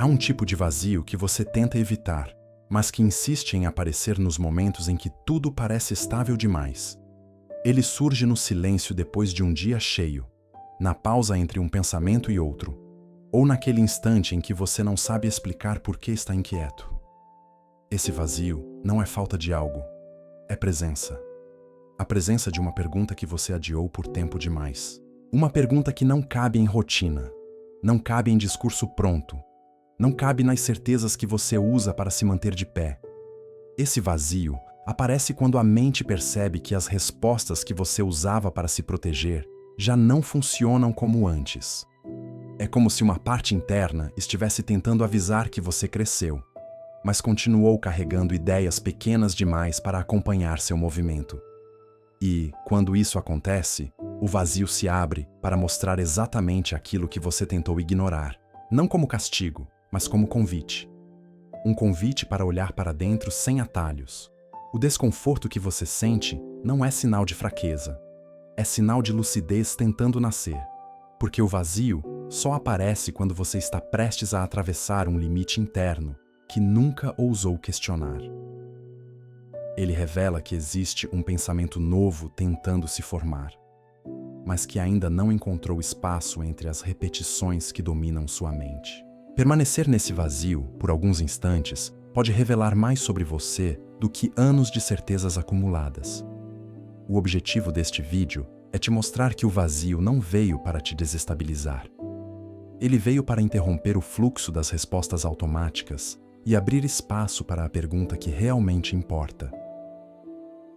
Há um tipo de vazio que você tenta evitar, mas que insiste em aparecer nos momentos em que tudo parece estável demais. Ele surge no silêncio depois de um dia cheio, na pausa entre um pensamento e outro, ou naquele instante em que você não sabe explicar por que está inquieto. Esse vazio não é falta de algo, é presença. A presença de uma pergunta que você adiou por tempo demais. Uma pergunta que não cabe em rotina, não cabe em discurso pronto, não cabe nas certezas que você usa para se manter de pé. Esse vazio aparece quando a mente percebe que as respostas que você usava para se proteger já não funcionam como antes. É como se uma parte interna estivesse tentando avisar que você cresceu, mas continuou carregando ideias pequenas demais para acompanhar seu movimento. E, quando isso acontece, o vazio se abre para mostrar exatamente aquilo que você tentou ignorar, não como castigo, mas como convite. Um convite para olhar para dentro sem atalhos. O desconforto que você sente não é sinal de fraqueza, é sinal de lucidez tentando nascer, porque o vazio só aparece quando você está prestes a atravessar um limite interno que nunca ousou questionar. Ele revela que existe um pensamento novo tentando se formar, mas que ainda não encontrou espaço entre as repetições que dominam sua mente. Permanecer nesse vazio por alguns instantes pode revelar mais sobre você do que anos de certezas acumuladas. O objetivo deste vídeo é te mostrar que o vazio não veio para te desestabilizar. Ele veio para interromper o fluxo das respostas automáticas e abrir espaço para a pergunta que realmente importa.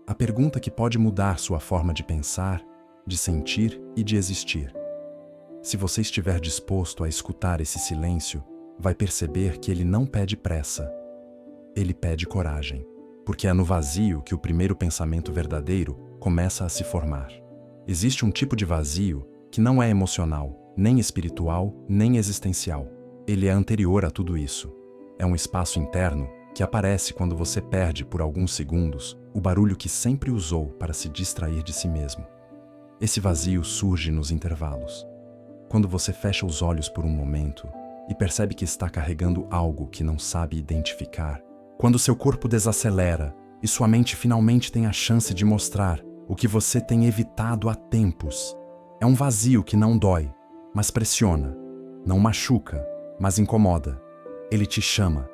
A pergunta que pode mudar sua forma de pensar, de sentir e de existir. Se você estiver disposto a escutar esse silêncio, vai perceber que ele não pede pressa. Ele pede coragem, porque é no vazio que o primeiro pensamento verdadeiro começa a se formar. Existe um tipo de vazio que não é emocional, nem espiritual, nem existencial. Ele é anterior a tudo isso. É um espaço interno que aparece quando você perde por alguns segundos o barulho que sempre usou para se distrair de si mesmo. Esse vazio surge nos intervalos. Quando você fecha os olhos por um momento e percebe que está carregando algo que não sabe identificar. Quando seu corpo desacelera e sua mente finalmente tem a chance de mostrar o que você tem evitado há tempos. É um vazio que não dói, mas pressiona. Não machuca, mas incomoda. Ele te chama.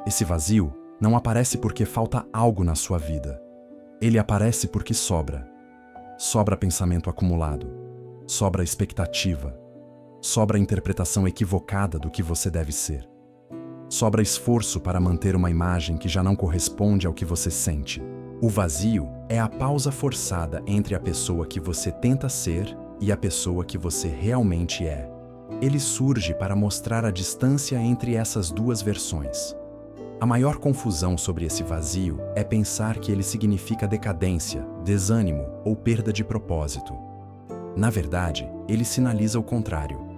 Esse vazio não aparece porque falta algo na sua vida. Ele aparece porque sobra. Sobra pensamento acumulado. Sobra expectativa. Sobra interpretação equivocada do que você deve ser. Sobra esforço para manter uma imagem que já não corresponde ao que você sente. O vazio é a pausa forçada entre a pessoa que você tenta ser e a pessoa que você realmente é. Ele surge para mostrar a distância entre essas duas versões. A maior confusão sobre esse vazio é pensar que ele significa decadência, desânimo ou perda de propósito. Na verdade, ele sinaliza o contrário.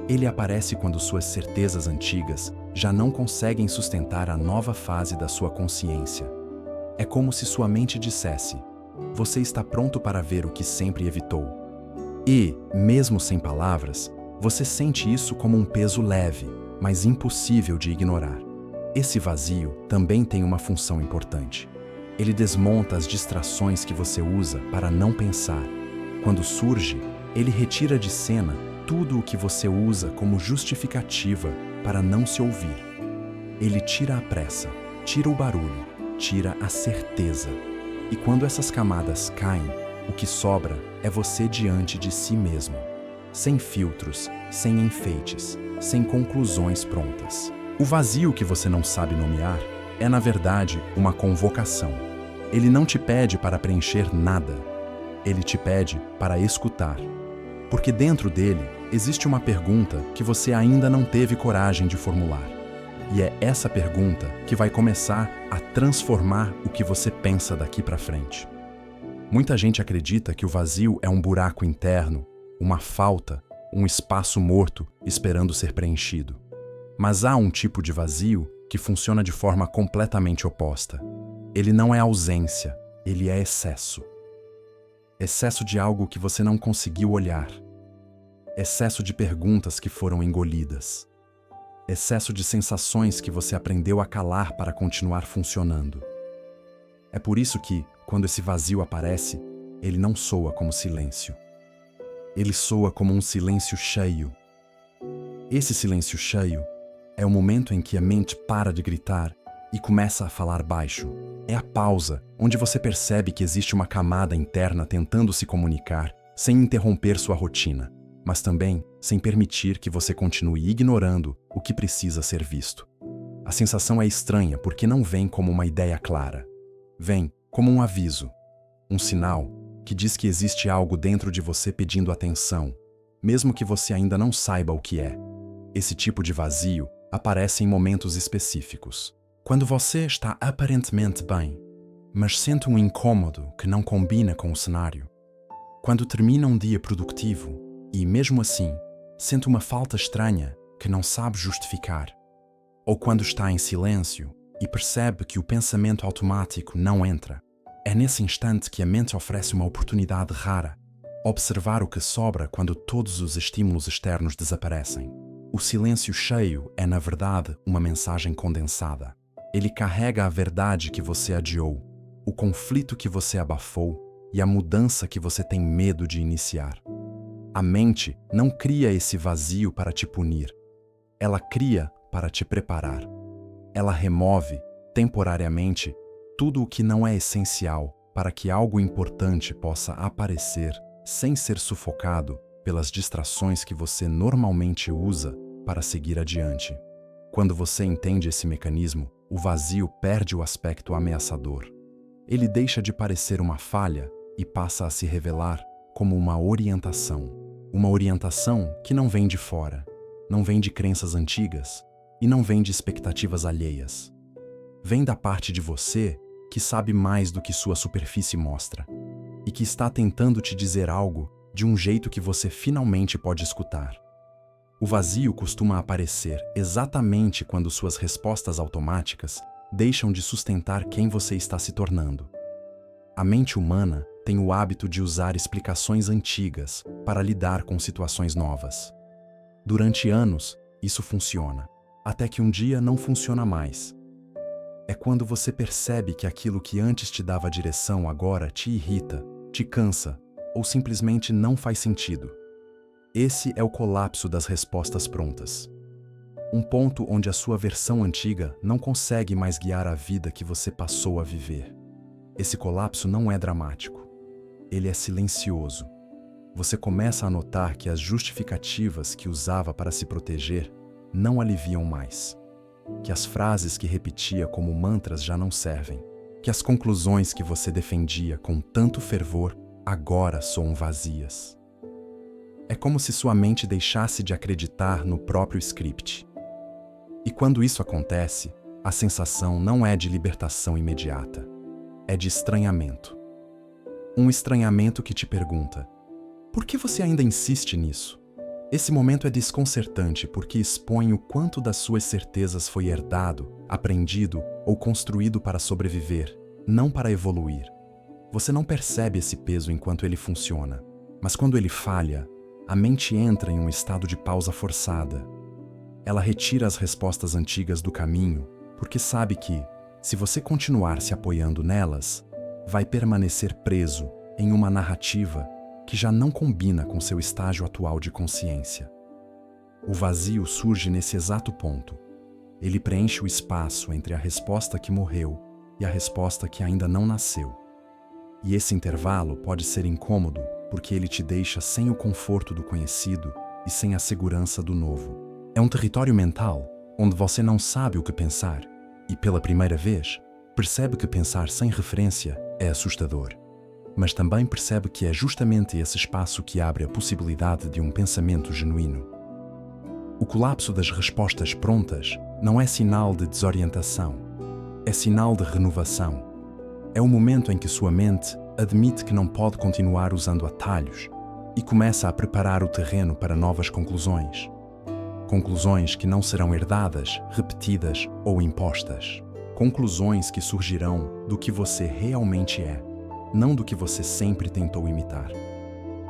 Ele aparece quando suas certezas antigas já não conseguem sustentar a nova fase da sua consciência. É como se sua mente dissesse: você está pronto para ver o que sempre evitou. E, mesmo sem palavras, você sente isso como um peso leve, mas impossível de ignorar. Esse vazio também tem uma função importante. Ele desmonta as distrações que você usa para não pensar. Quando surge, ele retira de cena tudo o que você usa como justificativa para não se ouvir. Ele tira a pressa, tira o barulho, tira a certeza. E quando essas camadas caem, o que sobra é você diante de si mesmo. Sem filtros, sem enfeites, sem conclusões prontas. O vazio que você não sabe nomear é, na verdade, uma convocação. Ele não te pede para preencher nada. Ele te pede para escutar. Porque dentro dele existe uma pergunta que você ainda não teve coragem de formular. E é essa pergunta que vai começar a transformar o que você pensa daqui para frente. Muita gente acredita que o vazio é um buraco interno, uma falta, um espaço morto esperando ser preenchido. Mas há um tipo de vazio que funciona de forma completamente oposta. Ele não é ausência, ele é excesso. Excesso de algo que você não conseguiu olhar. Excesso de perguntas que foram engolidas. excesso de sensações que você aprendeu a calar para continuar funcionando. É por isso que, quando esse vazio aparece, ele não soa como silêncio. Ele soa como um silêncio cheio. Esse silêncio cheio é o momento em que a mente para de gritar e começa a falar baixo. É a pausa, onde você percebe que existe uma camada interna tentando se comunicar, sem interromper sua rotina, mas também sem permitir que você continue ignorando o que precisa ser visto. A sensação é estranha porque não vem como uma ideia clara. Vem como um aviso, um sinal que diz que existe algo dentro de você pedindo atenção, mesmo que você ainda não saiba o que é. Esse tipo de vazio aparece em momentos específicos. Quando você está aparentemente bem, mas sente um incômodo que não combina com o cenário. Quando termina um dia produtivo e, mesmo assim, sente uma falta estranha que não sabe justificar. Ou quando está em silêncio e percebe que o pensamento automático não entra. É nesse instante que a mente oferece uma oportunidade rara: observar o que sobra quando todos os estímulos externos desaparecem. O silêncio cheio é, na verdade, uma mensagem condensada. Ele carrega a verdade que você adiou, o conflito que você abafou e a mudança que você tem medo de iniciar. A mente não cria esse vazio para te punir. Ela cria para te preparar. Ela remove, temporariamente, tudo o que não é essencial para que algo importante possa aparecer sem ser sufocado pelas distrações que você normalmente usa para seguir adiante. Quando você entende esse mecanismo, o vazio perde o aspecto ameaçador. Ele deixa de parecer uma falha e passa a se revelar como uma orientação. Uma orientação que não vem de fora, não vem de crenças antigas e não vem de expectativas alheias. Vem da parte de você que sabe mais do que sua superfície mostra e que está tentando te dizer algo de um jeito que você finalmente pode escutar. O vazio costuma aparecer exatamente quando suas respostas automáticas deixam de sustentar quem você está se tornando. A mente humana tem o hábito de usar explicações antigas para lidar com situações novas. Durante anos, isso funciona, até que um dia não funciona mais. É quando você percebe que aquilo que antes te dava direção agora te irrita, te cansa ou simplesmente não faz sentido. Esse é o colapso das respostas prontas. Um ponto onde a sua versão antiga não consegue mais guiar a vida que você passou a viver. Esse colapso não é dramático. Ele é silencioso. Você começa a notar que as justificativas que usava para se proteger não aliviam mais. Que as frases que repetia como mantras já não servem. Que as conclusões que você defendia com tanto fervor agora soam vazias. É como se sua mente deixasse de acreditar no próprio script. E quando isso acontece, a sensação não é de libertação imediata. É de estranhamento. Um estranhamento que te pergunta: por que você ainda insiste nisso? Esse momento é desconcertante porque expõe o quanto das suas certezas foi herdado, aprendido ou construído para sobreviver, não para evoluir. Você não percebe esse peso enquanto ele funciona, mas quando ele falha, a mente entra em um estado de pausa forçada. Ela retira as respostas antigas do caminho, porque sabe que, se você continuar se apoiando nelas, vai permanecer preso em uma narrativa que já não combina com seu estágio atual de consciência. O vazio surge nesse exato ponto. Ele preenche o espaço entre a resposta que morreu e a resposta que ainda não nasceu. E esse intervalo pode ser incômodo porque ele te deixa sem o conforto do conhecido e sem a segurança do novo. É um território mental onde você não sabe o que pensar e, pela primeira vez, percebe que pensar sem referência é assustador. Mas também percebe que é justamente esse espaço que abre a possibilidade de um pensamento genuíno. O colapso das respostas prontas não é sinal de desorientação, é sinal de renovação. É o momento em que sua mente admite que não pode continuar usando atalhos e começa a preparar o terreno para novas conclusões. Conclusões que não serão herdadas, repetidas ou impostas. Conclusões que surgirão do que você realmente é, não do que você sempre tentou imitar.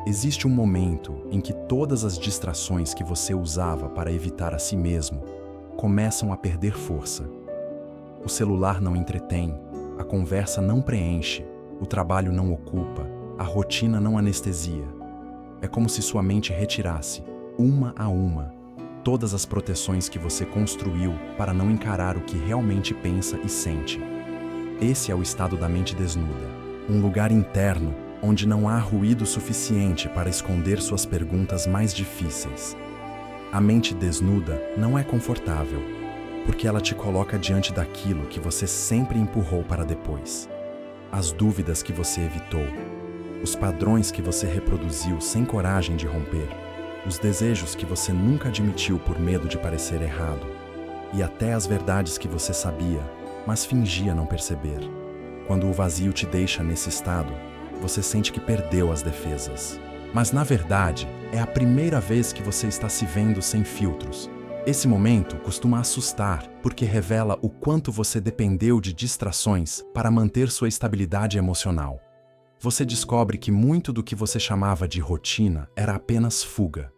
Existe um momento em que todas as distrações que você usava para evitar a si mesmo começam a perder força. O celular não entretém, a conversa não preenche, o trabalho não ocupa, a rotina não anestesia. É como se sua mente retirasse, uma a uma, todas as proteções que você construiu para não encarar o que realmente pensa e sente. Esse é o estado da mente desnuda, um lugar interno onde não há ruído suficiente para esconder suas perguntas mais difíceis. A mente desnuda não é confortável, porque ela te coloca diante daquilo que você sempre empurrou para depois. As dúvidas que você evitou, os padrões que você reproduziu sem coragem de romper, os desejos que você nunca admitiu por medo de parecer errado, e até as verdades que você sabia, mas fingia não perceber. Quando o vazio te deixa nesse estado, você sente que perdeu as defesas. Mas, na verdade, é a primeira vez que você está se vendo sem filtros. Esse momento costuma assustar, porque revela o quanto você dependeu de distrações para manter sua estabilidade emocional. Você descobre que muito do que você chamava de rotina era apenas fuga.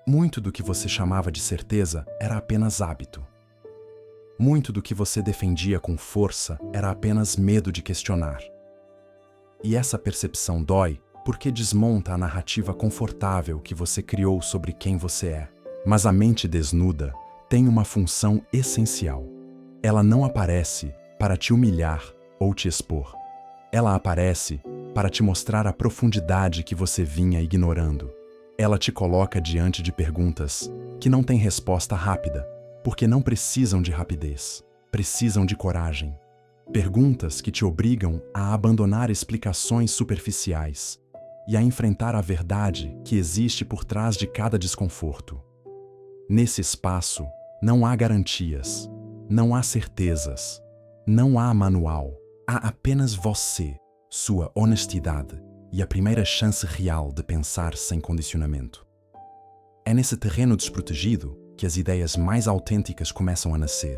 Muito do que você chamava de certeza era apenas hábito. Muito do que você defendia com força era apenas medo de questionar. E essa percepção dói porque desmonta a narrativa confortável que você criou sobre quem você é. Mas a mente desnuda tem uma função essencial. Ela não aparece para te humilhar ou te expor. Ela aparece para te mostrar a profundidade que você vinha ignorando. Ela te coloca diante de perguntas que não têm resposta rápida, porque não precisam de rapidez, precisam de coragem. Perguntas que te obrigam a abandonar explicações superficiais e a enfrentar a verdade que existe por trás de cada desconforto. Nesse espaço, não há garantias, não há certezas, não há manual. Há apenas você, sua honestidade e a primeira chance real de pensar sem condicionamento. É nesse terreno desprotegido que as ideias mais autênticas começam a nascer,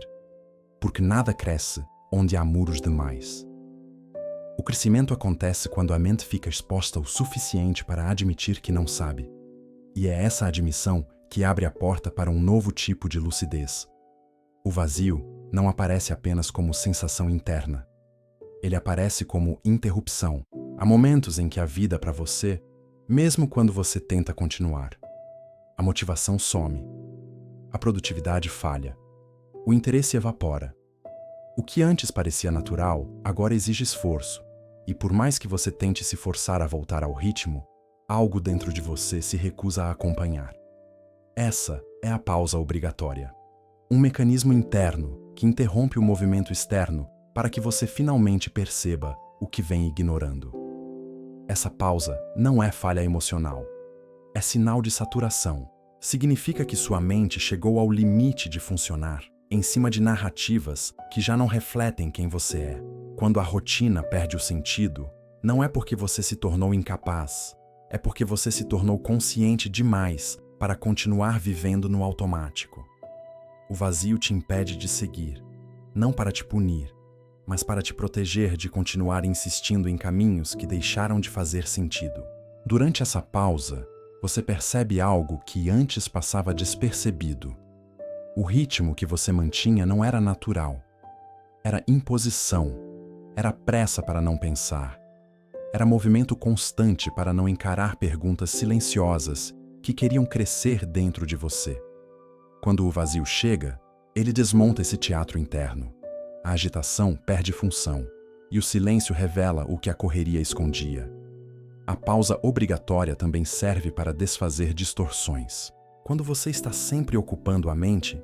porque nada cresce onde há muros demais. O crescimento acontece quando a mente fica exposta o suficiente para admitir que não sabe. E é essa admissão que abre a porta para um novo tipo de lucidez. O vazio não aparece apenas como sensação interna. Ele aparece como interrupção. Há momentos em que a vida para você, mesmo quando você tenta continuar. A motivação some. A produtividade falha. O interesse evapora. O que antes parecia natural, agora exige esforço. E por mais que você tente se forçar a voltar ao ritmo, algo dentro de você se recusa a acompanhar. Essa é a pausa obrigatória. Um mecanismo interno que interrompe o movimento externo para que você finalmente perceba o que vem ignorando. Essa pausa não é falha emocional. É sinal de saturação. Significa que sua mente chegou ao limite de funcionar em cima de narrativas que já não refletem quem você é. Quando a rotina perde o sentido, não é porque você se tornou incapaz, é porque você se tornou consciente demais para continuar vivendo no automático. O vazio te impede de seguir, não para te punir, mas para te proteger de continuar insistindo em caminhos que deixaram de fazer sentido. Durante essa pausa, você percebe algo que antes passava despercebido. O ritmo que você mantinha não era natural. Era imposição. Era pressa para não pensar. Era movimento constante para não encarar perguntas silenciosas que queriam crescer dentro de você. Quando o vazio chega, ele desmonta esse teatro interno. A agitação perde função, e o silêncio revela o que a correria escondia. A pausa obrigatória também serve para desfazer distorções. Quando você está sempre ocupando a mente,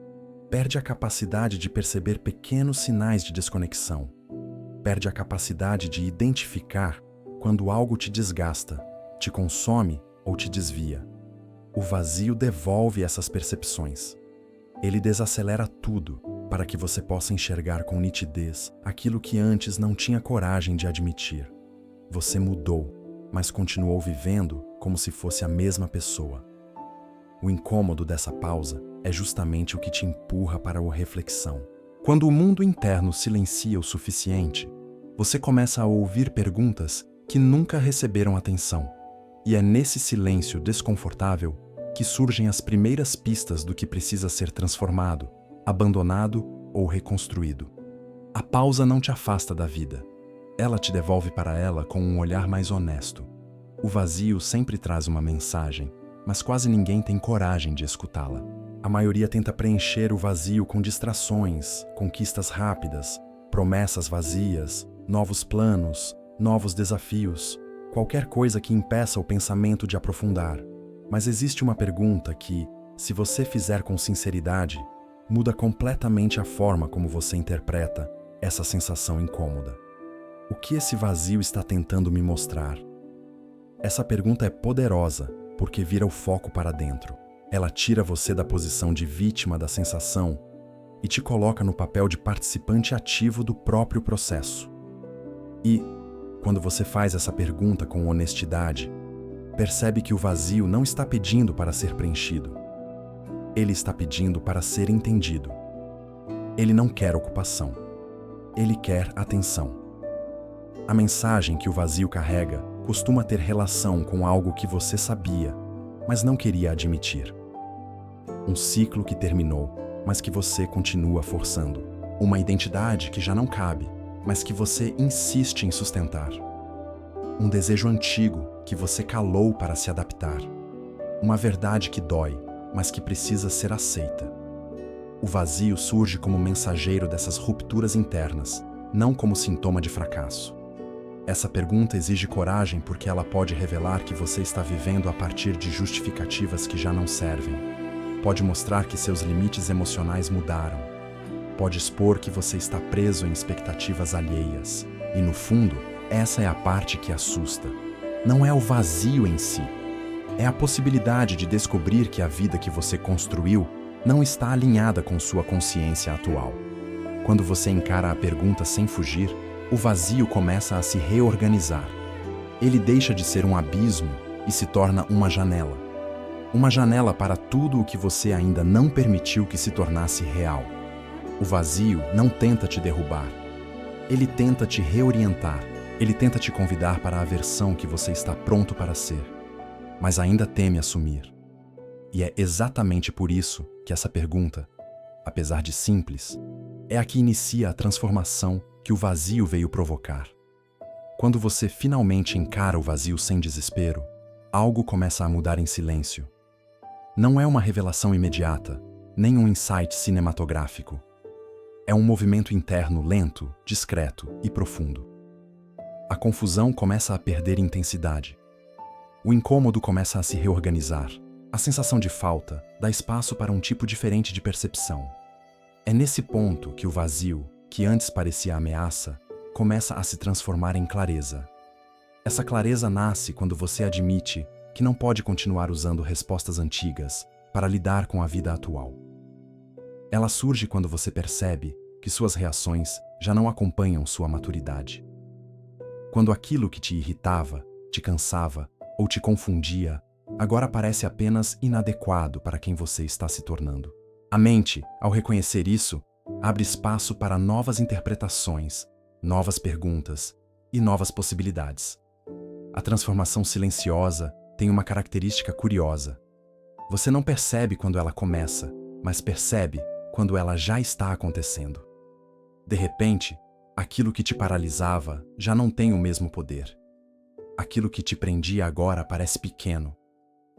perde a capacidade de perceber pequenos sinais de desconexão. Perde a capacidade de identificar quando algo te desgasta, te consome ou te desvia. O vazio devolve essas percepções. Ele desacelera tudo para que você possa enxergar com nitidez aquilo que antes não tinha coragem de admitir. Você mudou, mas continuou vivendo como se fosse a mesma pessoa. O incômodo dessa pausa é justamente o que te empurra para a reflexão. Quando o mundo interno silencia o suficiente, você começa a ouvir perguntas que nunca receberam atenção. E é nesse silêncio desconfortável que surgem as primeiras pistas do que precisa ser transformado, abandonado ou reconstruído. A pausa não te afasta da vida. Ela te devolve para ela com um olhar mais honesto. O vazio sempre traz uma mensagem, mas quase ninguém tem coragem de escutá-la. A maioria tenta preencher o vazio com distrações, conquistas rápidas, promessas vazias, novos planos, novos desafios, qualquer coisa que impeça o pensamento de aprofundar. Mas existe uma pergunta que, se você fizer com sinceridade, muda completamente a forma como você interpreta essa sensação incômoda. O que esse vazio está tentando me mostrar? Essa pergunta é poderosa porque vira o foco para dentro. Ela tira você da posição de vítima da sensação e te coloca no papel de participante ativo do próprio processo. E, quando você faz essa pergunta com honestidade, percebe que o vazio não está pedindo para ser preenchido. Ele está pedindo para ser entendido. Ele não quer ocupação. Ele quer atenção. A mensagem que o vazio carrega costuma ter relação com algo que você sabia, mas não queria admitir. Um ciclo que terminou, mas que você continua forçando. Uma identidade que já não cabe, mas que você insiste em sustentar. Um desejo antigo que você calou para se adaptar. Uma verdade que dói, mas que precisa ser aceita. O vazio surge como mensageiro dessas rupturas internas, não como sintoma de fracasso. Essa pergunta exige coragem porque ela pode revelar que você está vivendo a partir de justificativas que já não servem. Pode mostrar que seus limites emocionais mudaram. Pode expor que você está preso em expectativas alheias. E, no fundo, essa é a parte que assusta. Não é o vazio em si. É a possibilidade de descobrir que a vida que você construiu não está alinhada com sua consciência atual. Quando você encara a pergunta sem fugir, o vazio começa a se reorganizar. Ele deixa de ser um abismo e se torna uma janela. Uma janela para tudo o que você ainda não permitiu que se tornasse real. O vazio não tenta te derrubar. Ele tenta te reorientar. Ele tenta te convidar para a versão que você está pronto para ser, mas ainda teme assumir. E é exatamente por isso que essa pergunta, apesar de simples, é a que inicia a transformação que o vazio veio provocar. Quando você finalmente encara o vazio sem desespero, algo começa a mudar em silêncio. Não é uma revelação imediata, nem um insight cinematográfico. É um movimento interno lento, discreto e profundo. A confusão começa a perder intensidade. O incômodo começa a se reorganizar. A sensação de falta dá espaço para um tipo diferente de percepção. É nesse ponto que o vazio, que antes parecia ameaça, começa a se transformar em clareza. Essa clareza nasce quando você admite que não pode continuar usando respostas antigas para lidar com a vida atual. Ela surge quando você percebe que suas reações já não acompanham sua maturidade. Quando aquilo que te irritava, te cansava ou te confundia, agora parece apenas inadequado para quem você está se tornando. A mente, ao reconhecer isso, abre espaço para novas interpretações, novas perguntas e novas possibilidades. A transformação silenciosa tem uma característica curiosa. Você não percebe quando ela começa, mas percebe quando ela já está acontecendo. De repente, aquilo que te paralisava já não tem o mesmo poder. Aquilo que te prendia agora parece pequeno.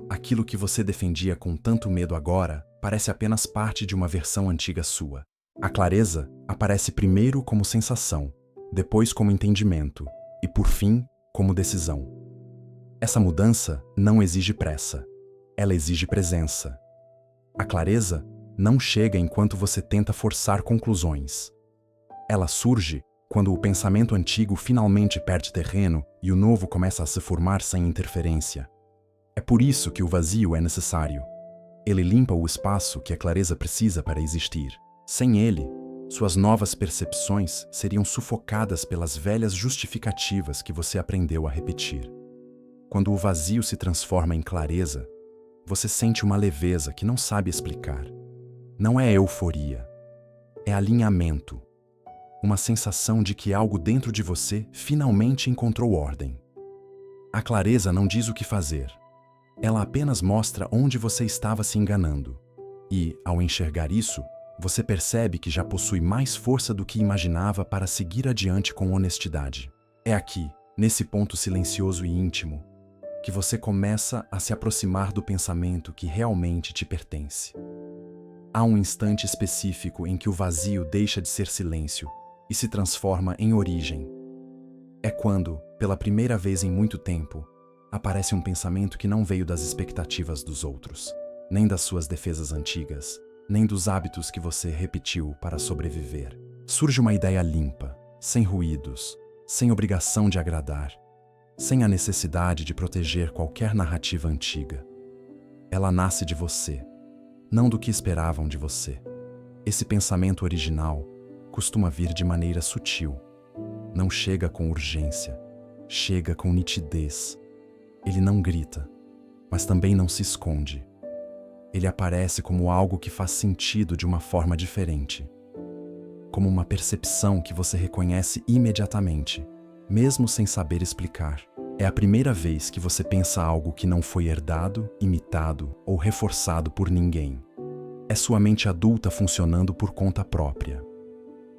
Aquilo que você defendia com tanto medo agora parece apenas parte de uma versão antiga sua. A clareza aparece primeiro como sensação, depois como entendimento e, por fim, como decisão. Essa mudança não exige pressa. Ela exige presença. A clareza não chega enquanto você tenta forçar conclusões. Ela surge quando o pensamento antigo finalmente perde terreno e o novo começa a se formar sem interferência. É por isso que o vazio é necessário. Ele limpa o espaço que a clareza precisa para existir. Sem ele, suas novas percepções seriam sufocadas pelas velhas justificativas que você aprendeu a repetir. Quando o vazio se transforma em clareza, você sente uma leveza que não sabe explicar. Não é euforia, é alinhamento. Uma sensação de que algo dentro de você finalmente encontrou ordem. A clareza não diz o que fazer. Ela apenas mostra onde você estava se enganando. E, ao enxergar isso, você percebe que já possui mais força do que imaginava para seguir adiante com honestidade. É aqui, nesse ponto silencioso e íntimo, que você começa a se aproximar do pensamento que realmente te pertence. Há um instante específico em que o vazio deixa de ser silêncio e se transforma em origem. É quando, pela primeira vez em muito tempo, aparece um pensamento que não veio das expectativas dos outros, nem das suas defesas antigas, nem dos hábitos que você repetiu para sobreviver. Surge uma ideia limpa, sem ruídos, sem obrigação de agradar, sem a necessidade de proteger qualquer narrativa antiga. Ela nasce de você, não do que esperavam de você. Esse pensamento original costuma vir de maneira sutil. Não chega com urgência, chega com nitidez. Ele não grita, mas também não se esconde. Ele aparece como algo que faz sentido de uma forma diferente, como uma percepção que você reconhece imediatamente, mesmo sem saber explicar. É a primeira vez que você pensa algo que não foi herdado, imitado ou reforçado por ninguém. É sua mente adulta funcionando por conta própria.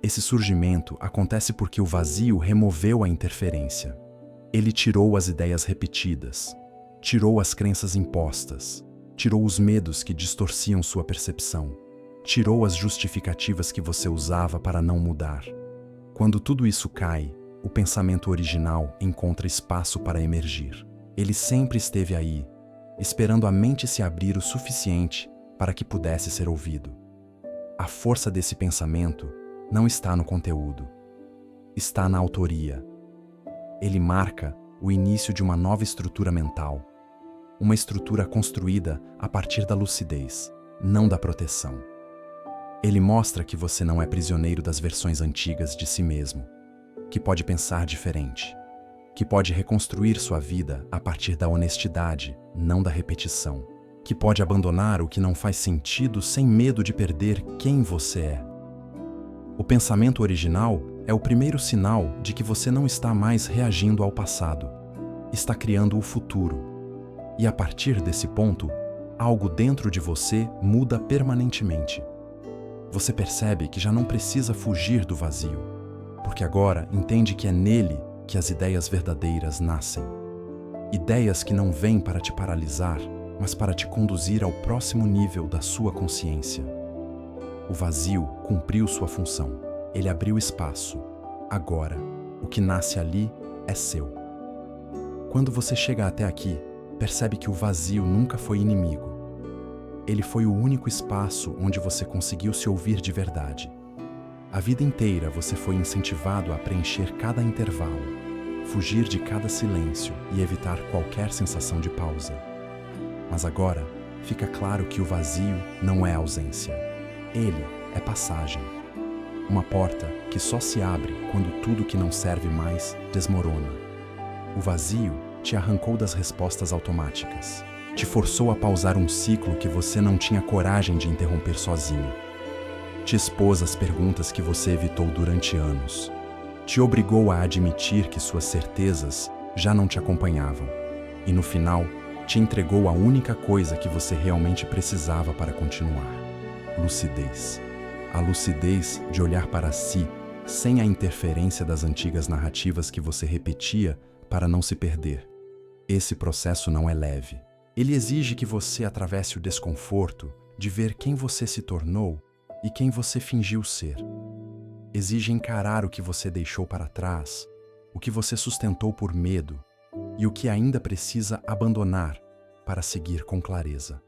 Esse surgimento acontece porque o vazio removeu a interferência. Ele tirou as ideias repetidas, tirou as crenças impostas, tirou os medos que distorciam sua percepção, tirou as justificativas que você usava para não mudar. Quando tudo isso cai, o pensamento original encontra espaço para emergir. Ele sempre esteve aí, esperando a mente se abrir o suficiente para que pudesse ser ouvido. A força desse pensamento não está no conteúdo, está na autoria. Ele marca o início de uma nova estrutura mental, uma estrutura construída a partir da lucidez, não da proteção. Ele mostra que você não é prisioneiro das versões antigas de si mesmo, que pode pensar diferente, que pode reconstruir sua vida a partir da honestidade, não da repetição, que pode abandonar o que não faz sentido sem medo de perder quem você é. O pensamento original é o primeiro sinal de que você não está mais reagindo ao passado, está criando o futuro. E a partir desse ponto, algo dentro de você muda permanentemente. Você percebe que já não precisa fugir do vazio, porque agora entende que é nele que as ideias verdadeiras nascem. Ideias que não vêm para te paralisar, mas para te conduzir ao próximo nível da sua consciência. O vazio cumpriu sua função. Ele abriu espaço. Agora, o que nasce ali é seu. Quando você chega até aqui, percebe que o vazio nunca foi inimigo. Ele foi o único espaço onde você conseguiu se ouvir de verdade. A vida inteira você foi incentivado a preencher cada intervalo, fugir de cada silêncio e evitar qualquer sensação de pausa. Mas agora, fica claro que o vazio não é ausência. Ele é passagem. Uma porta que só se abre quando tudo que não serve mais desmorona. O vazio te arrancou das respostas automáticas. Te forçou a pausar um ciclo que você não tinha coragem de interromper sozinho. Te expôs às perguntas que você evitou durante anos. Te obrigou a admitir que suas certezas já não te acompanhavam. E no final, te entregou a única coisa que você realmente precisava para continuar: lucidez. A lucidez de olhar para si sem a interferência das antigas narrativas que você repetia para não se perder. Esse processo não é leve. Ele exige que você atravesse o desconforto de ver quem você se tornou e quem você fingiu ser. Exige encarar o que você deixou para trás, o que você sustentou por medo e o que ainda precisa abandonar para seguir com clareza.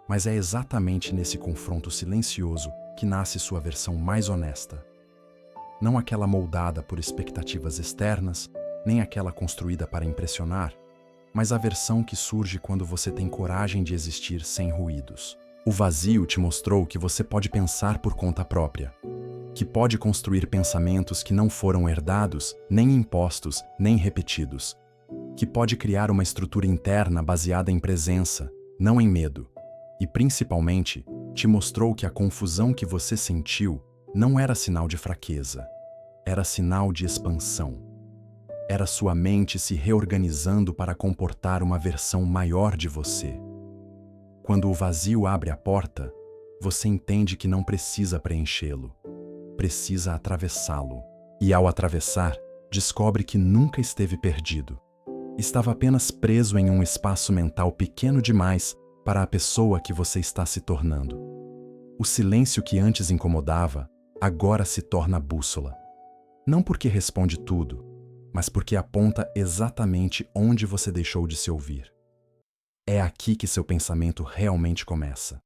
Mas é exatamente nesse confronto silencioso que nasce sua versão mais honesta. Não aquela moldada por expectativas externas, nem aquela construída para impressionar, mas a versão que surge quando você tem coragem de existir sem ruídos. O vazio te mostrou que você pode pensar por conta própria, que pode construir pensamentos que não foram herdados, nem impostos, nem repetidos, que pode criar uma estrutura interna baseada em presença, não em medo. E, principalmente, te mostrou que a confusão que você sentiu não era sinal de fraqueza, era sinal de expansão. Era sua mente se reorganizando para comportar uma versão maior de você. Quando o vazio abre a porta, você entende que não precisa preenchê-lo, precisa atravessá-lo. E ao atravessar, descobre que nunca esteve perdido. Estava apenas preso em um espaço mental pequeno demais para a pessoa que você está se tornando. O silêncio que antes incomodava, agora se torna bússola. Não porque responde tudo, mas porque aponta exatamente onde você deixou de se ouvir. É aqui que seu pensamento realmente começa.